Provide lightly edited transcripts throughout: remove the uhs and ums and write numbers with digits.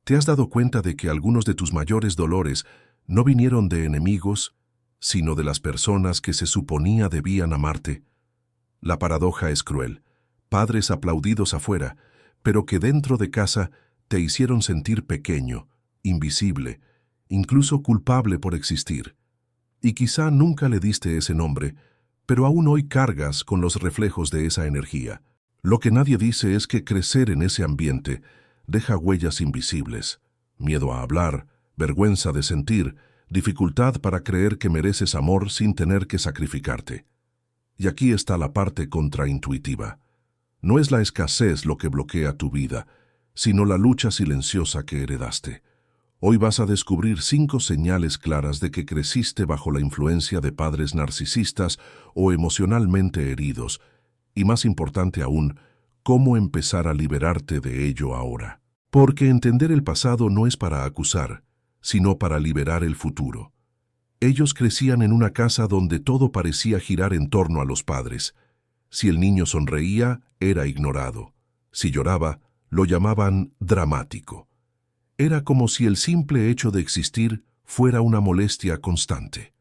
¿Te has dado cuenta de que algunos de tus mayores dolores no vinieron de enemigos, sino de las personas que se suponía debían amarte? La paradoja es cruel. Padres aplaudidos afuera, pero que dentro de casa te hicieron sentir pequeño, invisible, incluso culpable por existir. Y quizá nunca le diste ese nombre, pero aún hoy cargas con los reflejos de esa energía. Lo que nadie dice es que crecer en ese ambiente deja huellas invisibles, miedo a hablar, vergüenza de sentir, dificultad para creer que mereces amor sin tener que sacrificarte. Y aquí está la parte contraintuitiva. No es la escasez lo que bloquea tu vida, sino la lucha silenciosa que heredaste. Hoy vas a descubrir 5 señales claras de que creciste bajo la influencia de padres narcisistas o emocionalmente heridos, y más importante aún, cómo empezar a liberarte de ello ahora. Porque entender el pasado no es para acusar, sino para liberar el futuro. Ellos crecían en una casa donde todo parecía girar en torno a los padres. Si el niño sonreía, era ignorado. Si lloraba, lo llamaban dramático. Era como si el simple hecho de existir fuera una molestia constante.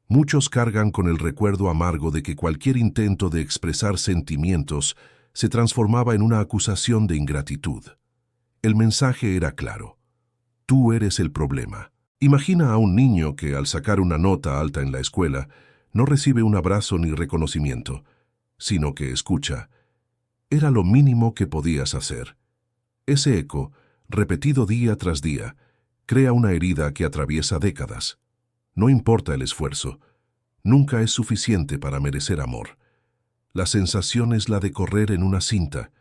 Muchos cargan con el recuerdo amargo de que cualquier intento de expresar sentimientos se transformaba en una acusación de ingratitud. El mensaje era claro. Tú eres el problema. Imagina a un niño que, al sacar una nota alta en la escuela, no recibe un abrazo ni reconocimiento, sino que escucha. Era lo mínimo que podías hacer. Ese eco, repetido día tras día, crea una herida que atraviesa décadas. No importa el esfuerzo, nunca es suficiente para merecer amor. La sensación es la de correr en una cinta,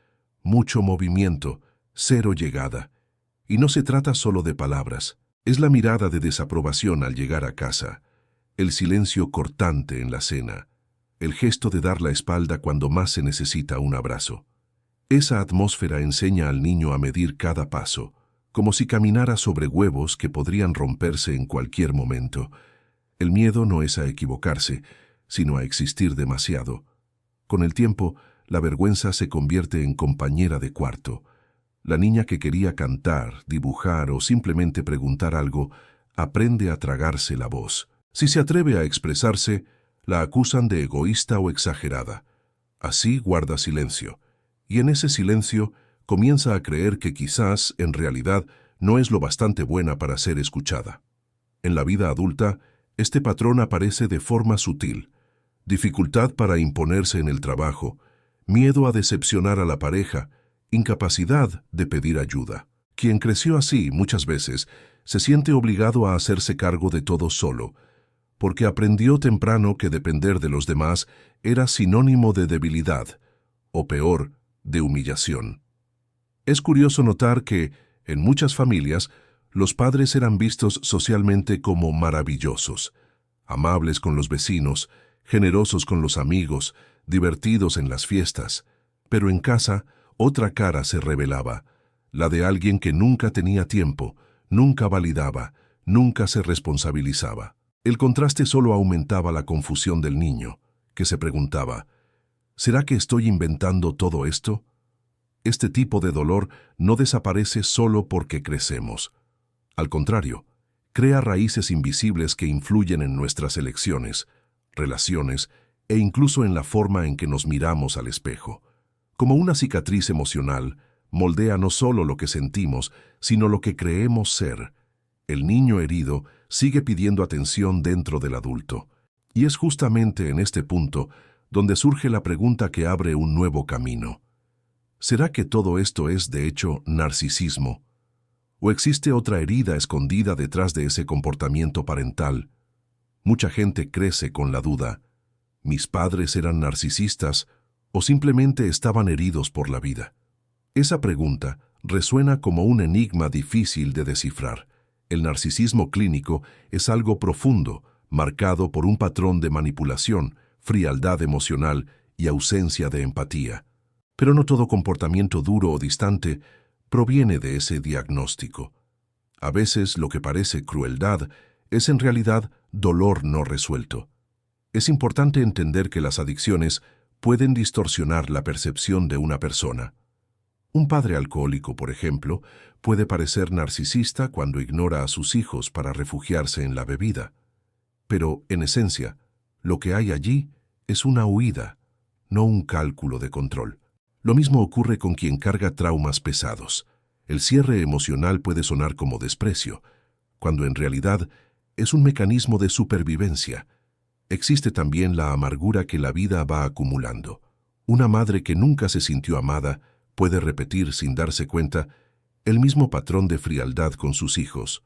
mucho movimiento, cero llegada. Y no se trata solo de palabras, es la mirada de desaprobación al llegar a casa, el silencio cortante en la cena, el gesto de dar la espalda cuando más se necesita un abrazo. Esa atmósfera enseña al niño a medir cada paso, como si caminara sobre huevos que podrían romperse en cualquier momento. El miedo no es a equivocarse, sino a existir demasiado. Con el tiempo, la vergüenza se convierte en compañera de cuarto. La niña que quería cantar, dibujar o simplemente preguntar algo, aprende a tragarse la voz. Si se atreve a expresarse, la acusan de egoísta o exagerada. Así guarda silencio. Y en ese silencio comienza a creer que quizás, en realidad, no es lo bastante buena para ser escuchada. En la vida adulta, este patrón aparece de forma sutil. Dificultad para imponerse en el trabajo, miedo a decepcionar a la pareja, incapacidad de pedir ayuda. Quien creció así, muchas veces, se siente obligado a hacerse cargo de todo solo, porque aprendió temprano que depender de los demás era sinónimo de debilidad, o peor, de humillación. Es curioso notar que, en muchas familias, los padres eran vistos socialmente como maravillosos, amables con los vecinos, generosos con los amigos, divertidos en las fiestas, pero en casa otra cara se revelaba, la de alguien que nunca tenía tiempo, nunca validaba, nunca se responsabilizaba. El contraste solo aumentaba la confusión del niño, que se preguntaba, ¿será que estoy inventando todo esto? Este tipo de dolor no desaparece solo porque crecemos. Al contrario, crea raíces invisibles que influyen en nuestras elecciones, relaciones e incluso en la forma en que nos miramos al espejo. Como una cicatriz emocional, moldea no solo lo que sentimos, sino lo que creemos ser. El niño herido sigue pidiendo atención dentro del adulto. Y es justamente en este punto donde surge la pregunta que abre un nuevo camino. ¿Será que todo esto es, de hecho, narcisismo? ¿O existe otra herida escondida detrás de ese comportamiento parental? Mucha gente crece con la duda. ¿Mis padres eran narcisistas o simplemente estaban heridos por la vida? Esa pregunta resuena como un enigma difícil de descifrar. El narcisismo clínico es algo profundo, marcado por un patrón de manipulación, frialdad emocional y ausencia de empatía. Pero no todo comportamiento duro o distante proviene de ese diagnóstico. A veces lo que parece crueldad es en realidad dolor no resuelto. Es importante entender que las adicciones pueden distorsionar la percepción de una persona. Un padre alcohólico, por ejemplo, puede parecer narcisista cuando ignora a sus hijos para refugiarse en la bebida. Pero, en esencia, lo que hay allí es una huida, no un cálculo de control. Lo mismo ocurre con quien carga traumas pesados. El cierre emocional puede sonar como desprecio, cuando en realidad es un mecanismo de supervivencia. Existe también la amargura que la vida va acumulando. Una madre que nunca se sintió amada puede repetir sin darse cuenta el mismo patrón de frialdad con sus hijos,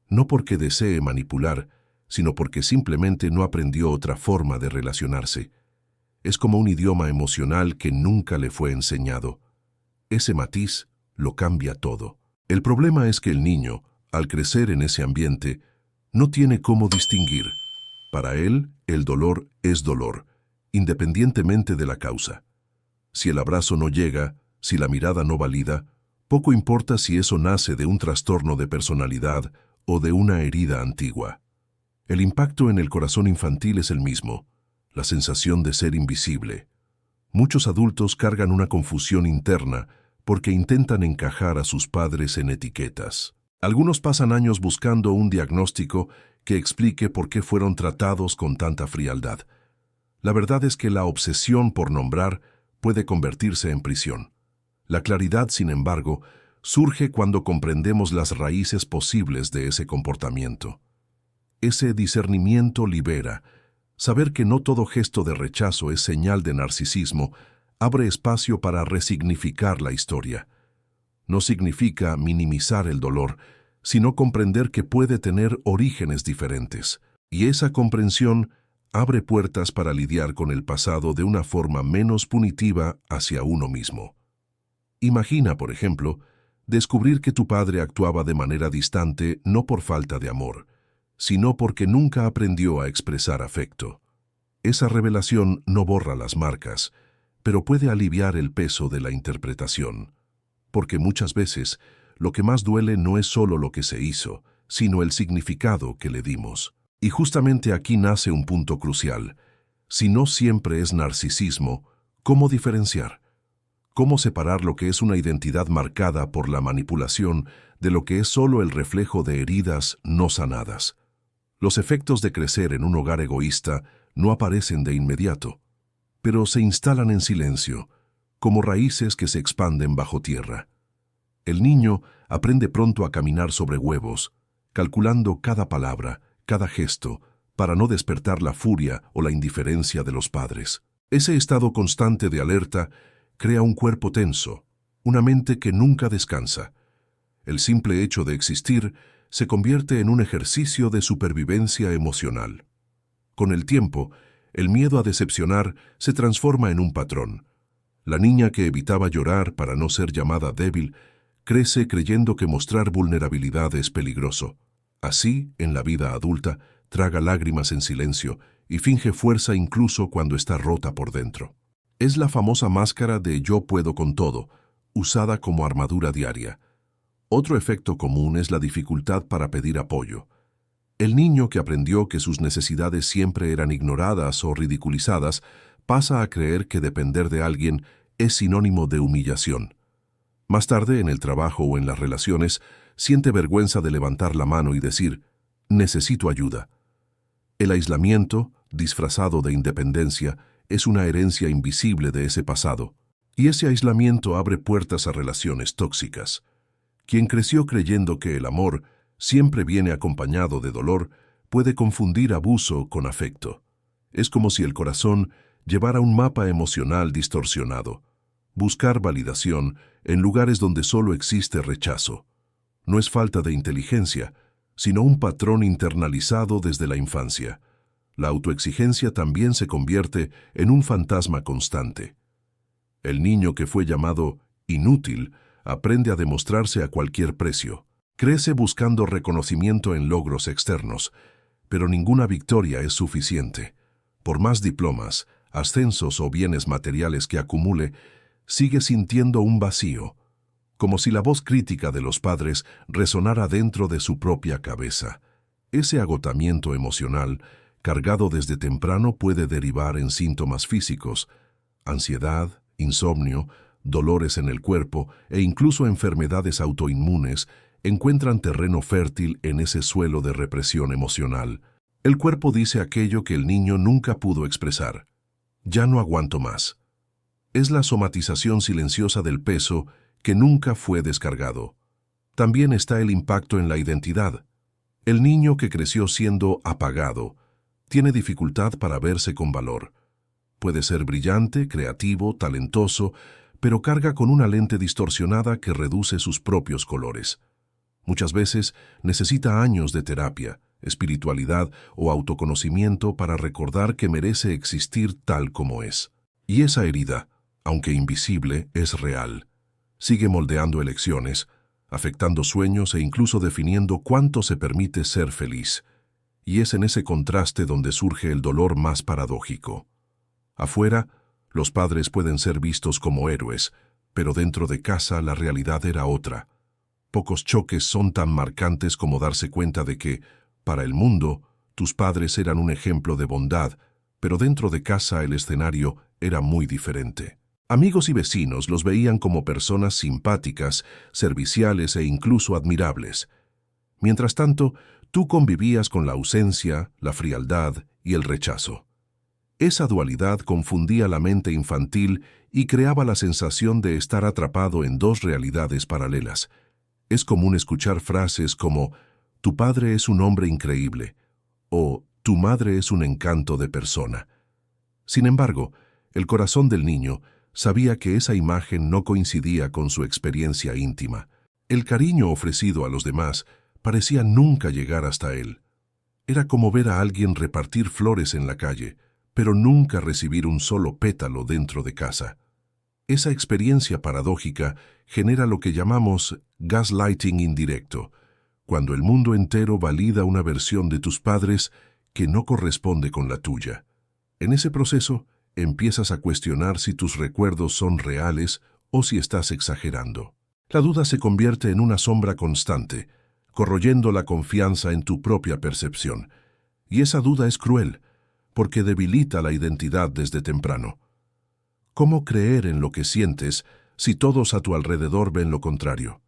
no porque desee manipular, sino porque simplemente no aprendió otra forma de relacionarse. Es como un idioma emocional que nunca le fue enseñado. Ese matiz lo cambia todo. El problema es que el niño, al crecer en ese ambiente, no tiene cómo distinguir. Para él, el dolor es dolor, independientemente de la causa. Si el abrazo no llega, si la mirada no valida, poco importa si eso nace de un trastorno de personalidad o de una herida antigua. El impacto en el corazón infantil es el mismo, la sensación de ser invisible. Muchos adultos cargan una confusión interna porque intentan encajar a sus padres en etiquetas. Algunos pasan años buscando un diagnóstico que explique por qué fueron tratados con tanta frialdad. La verdad es que la obsesión por nombrar puede convertirse en prisión. La claridad, sin embargo, surge cuando comprendemos las raíces posibles de ese comportamiento. Ese discernimiento libera. Saber que no todo gesto de rechazo es señal de narcisismo abre espacio para resignificar la historia. No significa minimizar el dolor, sino comprender que puede tener orígenes diferentes. Y esa comprensión abre puertas para lidiar con el pasado de una forma menos punitiva hacia uno mismo. Imagina, por ejemplo, descubrir que tu padre actuaba de manera distante no por falta de amor, sino porque nunca aprendió a expresar afecto. Esa revelación no borra las marcas, pero puede aliviar el peso de la interpretación. Porque muchas veces lo que más duele no es solo lo que se hizo, sino el significado que le dimos. Y justamente aquí nace un punto crucial. Si no siempre es narcisismo, ¿cómo diferenciar? ¿Cómo separar lo que es una identidad marcada por la manipulación de lo que es solo el reflejo de heridas no sanadas? Los efectos de crecer en un hogar egoísta no aparecen de inmediato, pero se instalan en silencio, como raíces que se expanden bajo tierra. El niño aprende pronto a caminar sobre huevos, calculando cada palabra, cada gesto, para no despertar la furia o la indiferencia de los padres. Ese estado constante de alerta crea un cuerpo tenso, una mente que nunca descansa. El simple hecho de existir se convierte en un ejercicio de supervivencia emocional. Con el tiempo, el miedo a decepcionar se transforma en un patrón. La niña que evitaba llorar para no ser llamada débil crece creyendo que mostrar vulnerabilidad es peligroso. Así, en la vida adulta, traga lágrimas en silencio y finge fuerza incluso cuando está rota por dentro. Es la famosa máscara de yo puedo con todo, usada como armadura diaria. Otro efecto común es la dificultad para pedir apoyo. El niño que aprendió que sus necesidades siempre eran ignoradas o ridiculizadas pasa a creer que depender de alguien es sinónimo de humillación. Más tarde, en el trabajo o en las relaciones, siente vergüenza de levantar la mano y decir, necesito ayuda. El aislamiento, disfrazado de independencia, es una herencia invisible de ese pasado, y ese aislamiento abre puertas a relaciones tóxicas. Quien creció creyendo que el amor siempre viene acompañado de dolor, puede confundir abuso con afecto. Es como si el corazón llevara un mapa emocional distorsionado. Buscar validación en lugares donde solo existe rechazo. No es falta de inteligencia, sino un patrón internalizado desde la infancia. La autoexigencia también se convierte en un fantasma constante. El niño que fue llamado inútil aprende a demostrarse a cualquier precio. Crece buscando reconocimiento en logros externos, pero ninguna victoria es suficiente. Por más diplomas, ascensos o bienes materiales que acumule, sigue sintiendo un vacío, como si la voz crítica de los padres resonara dentro de su propia cabeza. Ese agotamiento emocional, cargado desde temprano, puede derivar en síntomas físicos, ansiedad, insomnio, dolores en el cuerpo e incluso enfermedades autoinmunes encuentran terreno fértil en ese suelo de represión emocional. El cuerpo dice aquello que el niño nunca pudo expresar. Ya no aguanto más. Es la somatización silenciosa del peso que nunca fue descargado. También está el impacto en la identidad. El niño que creció siendo apagado tiene dificultad para verse con valor. Puede ser brillante, creativo, talentoso, pero carga con una lente distorsionada que reduce sus propios colores. Muchas veces necesita años de terapia, espiritualidad o autoconocimiento para recordar que merece existir tal como es. Y esa herida, aunque invisible, es real. Sigue moldeando elecciones, afectando sueños e incluso definiendo cuánto se permite ser feliz. Y es en ese contraste donde surge el dolor más paradójico. Afuera, los padres pueden ser vistos como héroes, pero dentro de casa la realidad era otra. Pocos choques son tan marcantes como darse cuenta de que, para el mundo, tus padres eran un ejemplo de bondad, pero dentro de casa el escenario era muy diferente. Amigos y vecinos los veían como personas simpáticas, serviciales e incluso admirables. Mientras tanto, tú convivías con la ausencia, la frialdad y el rechazo. Esa dualidad confundía la mente infantil y creaba la sensación de estar atrapado en dos realidades paralelas. Es común escuchar frases como «Tu padre es un hombre increíble» o «Tu madre es un encanto de persona». Sin embargo, el corazón del niño sabía que esa imagen no coincidía con su experiencia íntima. El cariño ofrecido a los demás parecía nunca llegar hasta él. Era como ver a alguien repartir flores en la calle, pero nunca recibir un solo pétalo dentro de casa. Esa experiencia paradójica genera lo que llamamos gaslighting indirecto, cuando el mundo entero valida una versión de tus padres que no corresponde con la tuya. En ese proceso, empiezas a cuestionar si tus recuerdos son reales o si estás exagerando. La duda se convierte en una sombra constante, corroyendo la confianza en tu propia percepción. Y esa duda es cruel, porque debilita la identidad desde temprano. ¿Cómo creer en lo que sientes si todos a tu alrededor ven lo contrario?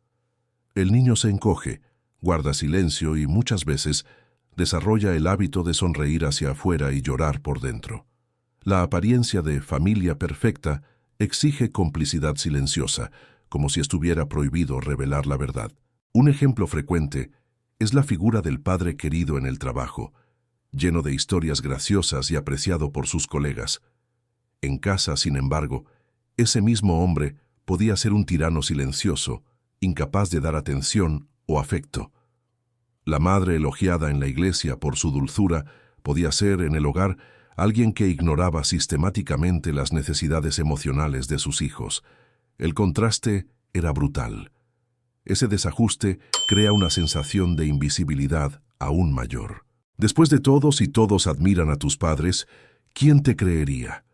El niño se encoge, guarda silencio y muchas veces desarrolla el hábito de sonreír hacia afuera y llorar por dentro. La apariencia de familia perfecta exige complicidad silenciosa, como si estuviera prohibido revelar la verdad. Un ejemplo frecuente es la figura del padre querido en el trabajo, lleno de historias graciosas y apreciado por sus colegas. En casa, sin embargo, ese mismo hombre podía ser un tirano silencioso, incapaz de dar atención o afecto. La madre elogiada en la iglesia por su dulzura podía ser, en el hogar, alguien que ignoraba sistemáticamente las necesidades emocionales de sus hijos. El contraste era brutal. Ese desajuste crea una sensación de invisibilidad aún mayor. Después de todo, si todos admiran a tus padres, ¿quién te creería?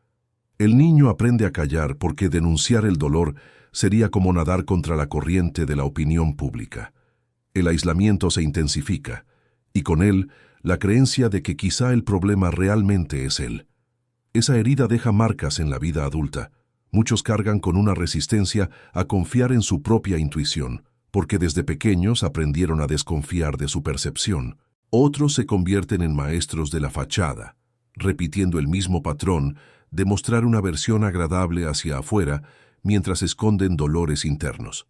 El niño aprende a callar porque denunciar el dolor sería como nadar contra la corriente de la opinión pública. El aislamiento se intensifica, y con él, la creencia de que quizá el problema realmente es él. Esa herida deja marcas en la vida adulta. Muchos cargan con una resistencia a confiar en su propia intuición, porque desde pequeños aprendieron a desconfiar de su percepción. Otros se convierten en maestros de la fachada, repitiendo el mismo patrón de mostrar una versión agradable hacia afuera mientras esconden dolores internos.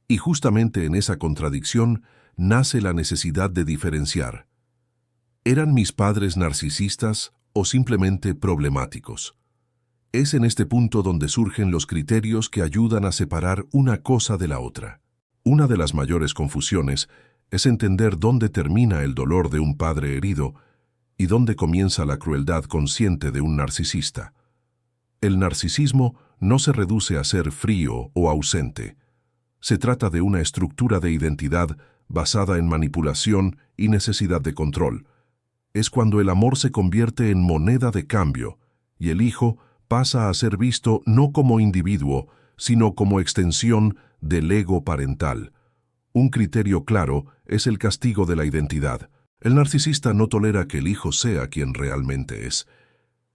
Y justamente en esa contradicción nace la necesidad de diferenciar. ¿Eran mis padres narcisistas o simplemente problemáticos? Es en este punto donde surgen los criterios que ayudan a separar una cosa de la otra. Una de las mayores confusiones es entender dónde termina el dolor de un padre herido y dónde comienza la crueldad consciente de un narcisista. El narcisismo no se reduce a ser frío o ausente. Se trata de una estructura de identidad basada en manipulación y necesidad de control. Es cuando el amor se convierte en moneda de cambio y el hijo pasa a ser visto no como individuo, sino como extensión del ego parental. Un criterio claro es el castigo de la identidad. El narcisista no tolera que el hijo sea quien realmente es.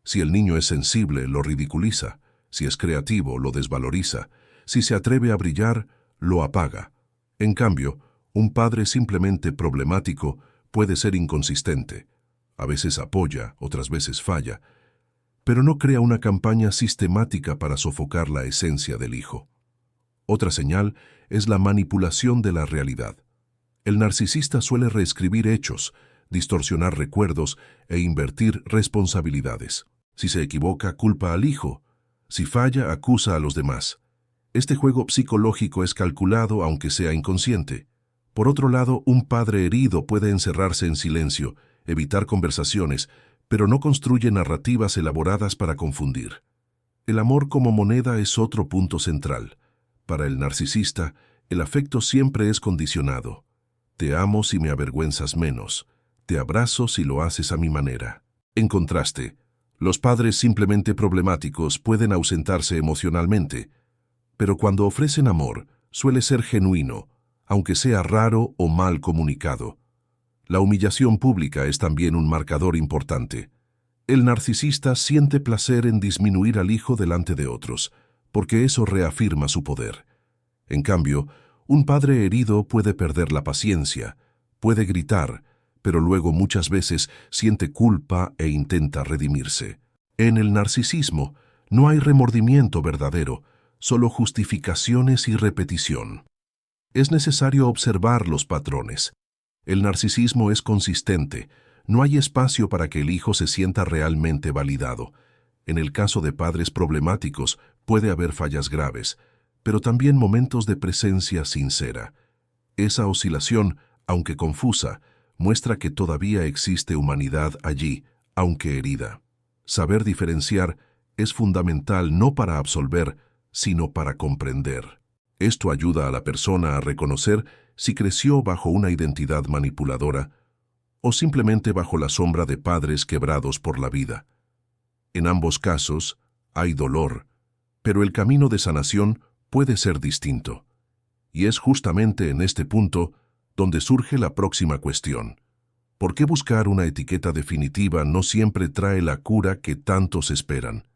Si el niño es sensible, lo ridiculiza. Si es creativo, lo desvaloriza. Si se atreve a brillar, lo apaga. En cambio, un padre simplemente problemático puede ser inconsistente. A veces apoya, otras veces falla, pero no crea una campaña sistemática para sofocar la esencia del hijo. Otra señal es la manipulación de la realidad. El narcisista suele reescribir hechos, distorsionar recuerdos e invertir responsabilidades. Si se equivoca, culpa al hijo. Si falla, acusa a los demás. Este juego psicológico es calculado aunque sea inconsciente. Por otro lado, un padre herido puede encerrarse en silencio, evitar conversaciones, pero no construye narrativas elaboradas para confundir. El amor como moneda es otro punto central. Para el narcisista, el afecto siempre es condicionado. Te amo si me avergüenzas menos. Te abrazo si lo haces a mi manera. En contraste, los padres simplemente problemáticos pueden ausentarse emocionalmente, pero cuando ofrecen amor, suele ser genuino, aunque sea raro o mal comunicado. La humillación pública es también un marcador importante. El narcisista siente placer en disminuir al hijo delante de otros, porque eso reafirma su poder. En cambio, un padre herido puede perder la paciencia, puede gritar, pero luego muchas veces siente culpa e intenta redimirse. En el narcisismo no hay remordimiento verdadero, solo justificaciones y repetición. Es necesario observar los patrones. El narcisismo es consistente. No hay espacio para que el hijo se sienta realmente validado. En el caso de padres problemáticos puede haber fallas graves, pero también momentos de presencia sincera. Esa oscilación, aunque confusa, muestra que todavía existe humanidad allí, aunque herida. Saber diferenciar es fundamental no para absolver, sino para comprender. Esto ayuda a la persona a reconocer si creció bajo una identidad manipuladora o simplemente bajo la sombra de padres quebrados por la vida. En ambos casos hay dolor, pero el camino de sanación puede ser distinto. Y es justamente en este punto donde surge la próxima cuestión. ¿Por qué buscar una etiqueta definitiva no siempre trae la cura que tantos esperan?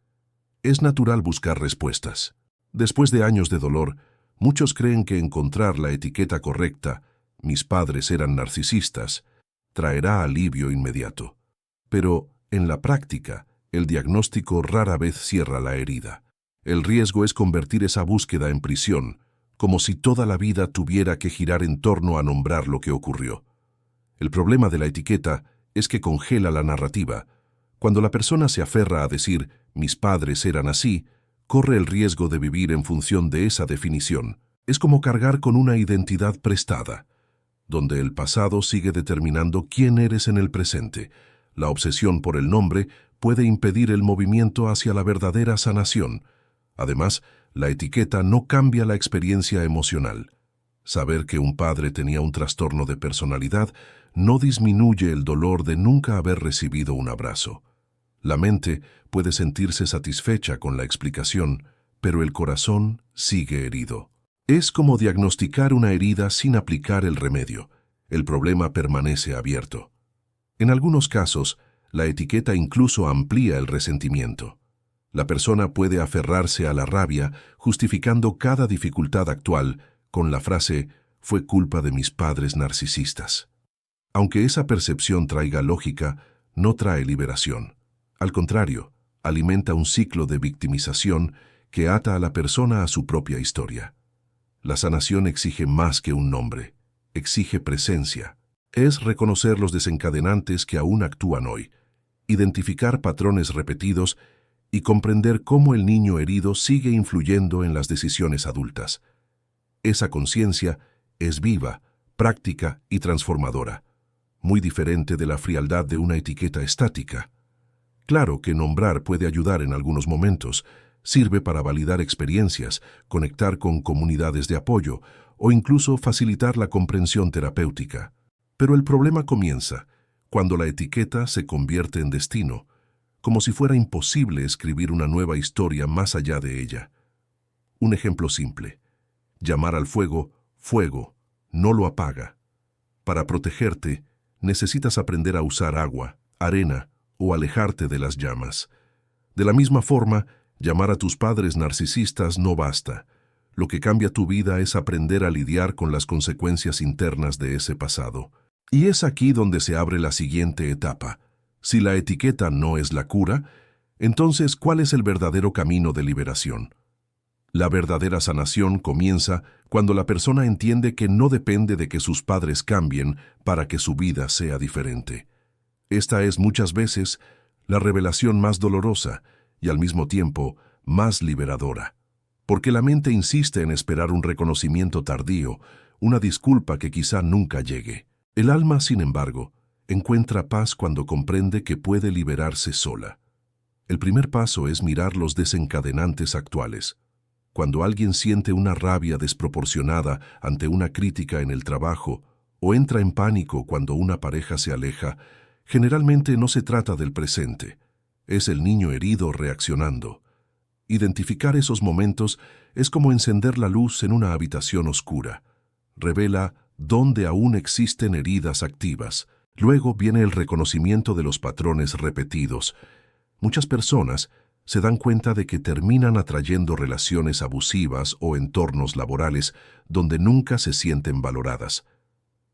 Es natural buscar respuestas. Después de años de dolor, muchos creen que encontrar la etiqueta correcta, mis padres eran narcisistas, traerá alivio inmediato. Pero, en la práctica, el diagnóstico rara vez cierra la herida. El riesgo es convertir esa búsqueda en prisión, como si toda la vida tuviera que girar en torno a nombrar lo que ocurrió. El problema de la etiqueta es que congela la narrativa. Cuando la persona se aferra a decir, mis padres eran así, corre el riesgo de vivir en función de esa definición. Es como cargar con una identidad prestada, donde el pasado sigue determinando quién eres en el presente. La obsesión por el nombre puede impedir el movimiento hacia la verdadera sanación. Además, la etiqueta no cambia la experiencia emocional. Saber que un padre tenía un trastorno de personalidad no disminuye el dolor de nunca haber recibido un abrazo. La mente puede sentirse satisfecha con la explicación, pero el corazón sigue herido. Es como diagnosticar una herida sin aplicar el remedio. El problema permanece abierto. En algunos casos, la etiqueta incluso amplía el resentimiento. La persona puede aferrarse a la rabia, justificando cada dificultad actual con la frase, fue culpa de mis padres narcisistas. Aunque esa percepción traiga lógica, no trae liberación. Al contrario, alimenta un ciclo de victimización que ata a la persona a su propia historia. La sanación exige más que un nombre, exige presencia. Es reconocer los desencadenantes que aún actúan hoy, identificar patrones repetidos y comprender cómo el niño herido sigue influyendo en las decisiones adultas. Esa conciencia es viva, práctica y transformadora, muy diferente de la frialdad de una etiqueta estática. Claro que nombrar puede ayudar en algunos momentos, sirve para validar experiencias, conectar con comunidades de apoyo o incluso facilitar la comprensión terapéutica. Pero el problema comienza cuando la etiqueta se convierte en destino, como si fuera imposible escribir una nueva historia más allá de ella. Un ejemplo simple. Llamar al fuego, fuego, no lo apaga. Para protegerte, necesitas aprender a usar agua, arena o alejarte de las llamas. De la misma forma, Llamar a tus padres narcisistas no basta. Lo que cambia tu vida es aprender a lidiar con las consecuencias internas de ese pasado. Y es aquí donde se abre la siguiente etapa. Si la etiqueta no es la cura, entonces, ¿cuál es el verdadero camino de liberación? La verdadera sanación comienza cuando la persona entiende que no depende de que sus padres cambien para que su vida sea diferente. Esta es muchas veces la revelación más dolorosa y al mismo tiempo más liberadora, porque la mente insiste en esperar un reconocimiento tardío, una disculpa que quizá nunca llegue. El alma, sin embargo, encuentra paz cuando comprende que puede liberarse sola. El primer paso es mirar los desencadenantes actuales. Cuando alguien siente una rabia desproporcionada ante una crítica en el trabajo o entra en pánico cuando una pareja se aleja, generalmente no se trata del presente. Es el niño herido reaccionando. Identificar esos momentos es como encender la luz en una habitación oscura. Revela dónde aún existen heridas activas. Luego viene el reconocimiento de los patrones repetidos. Muchas personas se dan cuenta de que terminan atrayendo relaciones abusivas o entornos laborales donde nunca se sienten valoradas.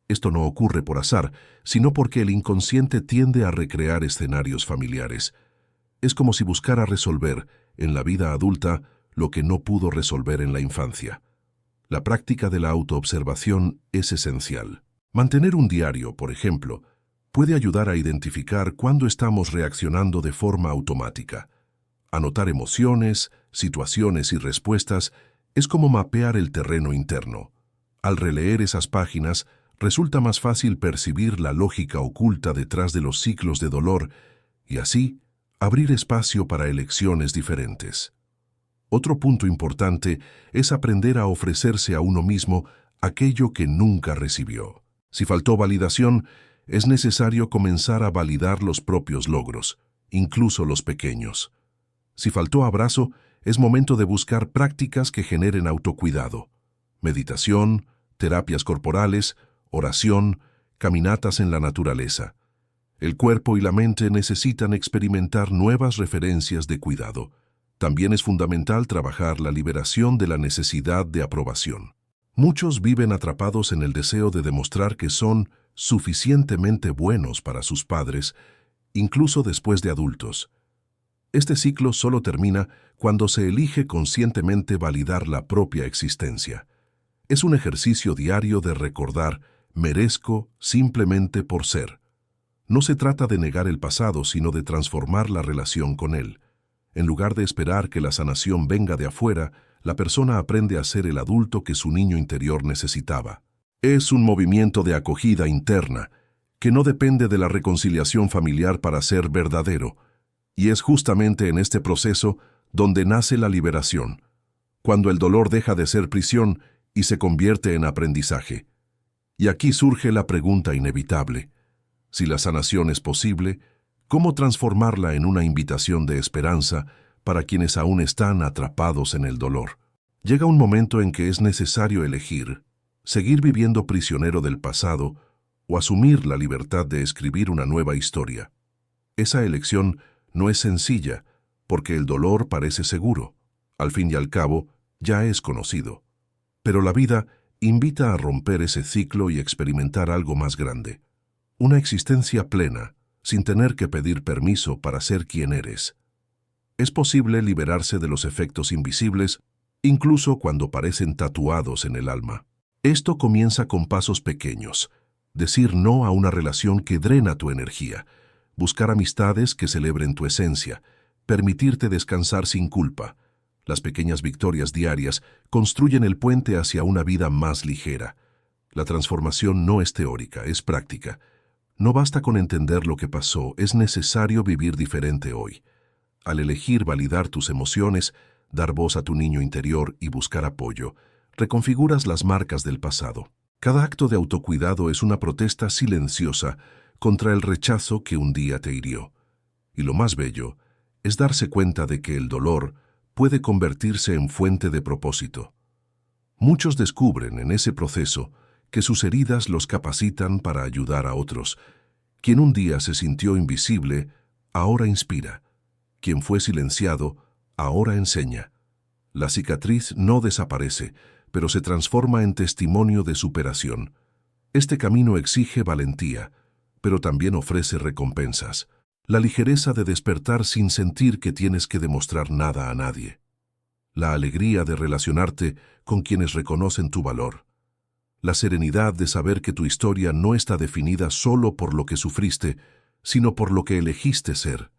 Esto no ocurre por azar, sino porque el inconsciente tiende a recrear escenarios familiares. Es como si buscara resolver, en la vida adulta, lo que no pudo resolver en la infancia. La práctica de la autoobservación es esencial. Mantener un diario, por ejemplo, puede ayudar a identificar cuándo estamos reaccionando de forma automática. Anotar emociones, situaciones y respuestas es como mapear el terreno interno. Al releer esas páginas, resulta más fácil percibir la lógica oculta detrás de los ciclos de dolor y así abrir espacio para elecciones diferentes. Otro punto importante es aprender a ofrecerse a uno mismo aquello que nunca recibió. Si faltó validación, es necesario comenzar a validar los propios logros, incluso los pequeños. Si faltó abrazo, es momento de buscar prácticas que generen autocuidado. Meditación, terapias corporales, oración, caminatas en la naturaleza. El cuerpo y la mente necesitan experimentar nuevas referencias de cuidado. También es fundamental trabajar la liberación de la necesidad de aprobación. Muchos viven atrapados en el deseo de demostrar que son suficientemente buenos para sus padres, incluso después de adultos. Este ciclo solo termina cuando se elige conscientemente validar la propia existencia. Es un ejercicio diario de recordar, merezco simplemente por ser. No se trata de negar el pasado, sino de transformar la relación con él. En lugar de esperar que la sanación venga de afuera, la persona aprende a ser el adulto que su niño interior necesitaba. Es un movimiento de acogida interna, que no depende de la reconciliación familiar para ser verdadero, y es justamente en este proceso donde nace la liberación, cuando el dolor deja de ser prisión y se convierte en aprendizaje. Y aquí surge la pregunta inevitable. Si la sanación es posible, ¿cómo transformarla en una invitación de esperanza para quienes aún están atrapados en el dolor? Llega un momento en que es necesario elegir, seguir viviendo prisionero del pasado o asumir la libertad de escribir una nueva historia. Esa elección no es sencilla, porque el dolor parece seguro. Al fin y al cabo, ya es conocido. Pero la vida invita a romper ese ciclo y experimentar algo más grande. Una existencia plena, sin tener que pedir permiso para ser quien eres. Es posible liberarse de los efectos invisibles, incluso cuando parecen tatuados en el alma. Esto comienza con pasos pequeños. Decir no a una relación que drena tu energía. Buscar amistades que celebren tu esencia. Permitirte descansar sin culpa. Las pequeñas victorias diarias construyen el puente hacia una vida más ligera. La transformación no es teórica, es práctica. No basta con entender lo que pasó, es necesario vivir diferente hoy. Al elegir validar tus emociones, dar voz a tu niño interior y buscar apoyo, reconfiguras las marcas del pasado. Cada acto de autocuidado es una protesta silenciosa contra el rechazo que un día te hirió. Y lo más bello es darse cuenta de que el dolor puede convertirse en fuente de propósito. Muchos descubren en ese proceso que sus heridas los capacitan para ayudar a otros. Quien un día se sintió invisible, ahora inspira. Quien fue silenciado, Ahora enseña. La cicatriz no desaparece, pero se transforma en testimonio de superación. Este camino exige valentía, pero también ofrece recompensas. La ligereza de despertar sin sentir que tienes que demostrar nada a nadie. La alegría de relacionarte con quienes reconocen tu valor. La serenidad de saber que tu historia no está definida solo por lo que sufriste, sino por lo que elegiste ser.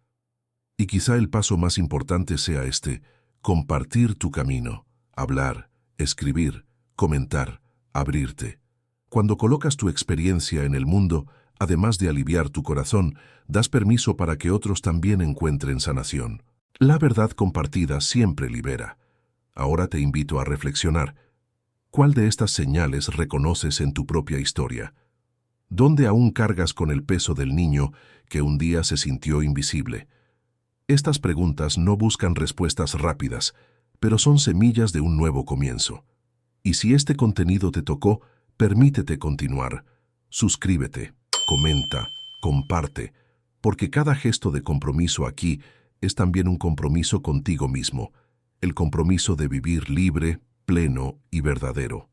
Y quizá el paso más importante sea este: compartir tu camino, hablar, escribir, comentar, abrirte. Cuando colocas tu experiencia en el mundo, además de aliviar tu corazón, das permiso para que otros también encuentren sanación. La verdad compartida siempre libera. Ahora te invito a reflexionar. ¿Cuál de estas señales reconoces en tu propia historia? ¿Dónde aún cargas con el peso del niño que un día se sintió invisible? Estas preguntas no buscan respuestas rápidas, pero son semillas de un nuevo comienzo. Y si este contenido te tocó, permítete continuar. Suscríbete, comenta, comparte, porque cada gesto de compromiso aquí es también un compromiso contigo mismo, el compromiso de vivir libre, pleno y verdadero.